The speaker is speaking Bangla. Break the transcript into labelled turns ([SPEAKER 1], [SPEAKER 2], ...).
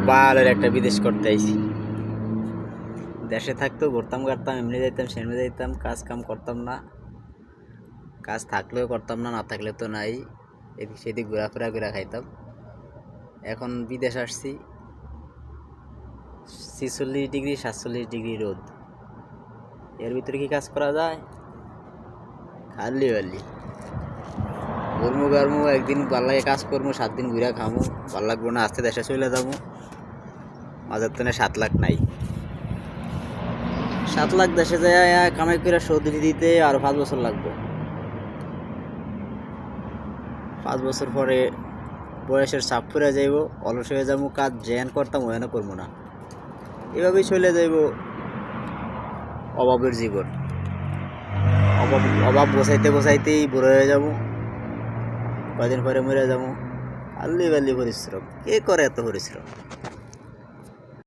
[SPEAKER 1] বালের একটা বিদেশ করতে আইছি। দেশে থাকতেও ঘুরতাম ঘারতাম, এমনি যাইতাম সেমনি যাইতাম, কাজ কাম করতাম না। কাজ থাকলেও করতাম না, না থাকলে তো নাই। এদিক সেদিক ঘোরাফেরা করে খাইতাম। এখন বিদেশ আসছি, 46 ডিগ্রি 47 ডিগ্রি রোদ। এর ভিতরে কি কাজ করা যায়? খালি বালি গরমু গরমু, একদিন ভাল লাগে কাজ করবো, 7 দিন ঘুরা খামু, ভাল লাগবো না, আস্তে দেশে চলে যাবো। মাঝের তো 7 লাখ নাই। 7 লাখ দেশে যায় কামাই করে শোধ দিতে আরো 5 বছর লাগবে। 5 বছর পরে বয়সের চাপ পড়ে যাইব, অলস হয়ে যাবো, কাজ যেন করতাম ওখানে করবো না। এভাবেই চলে যাইব অভাবের জীবন। অভাব বসাইতে বসাইতেই বুড়ো হয়ে যাবো, কয়দিন পরে মরে যাবো। আল্লি বাল্লি পরিশ্রম কে করে এত পরিশ্রম?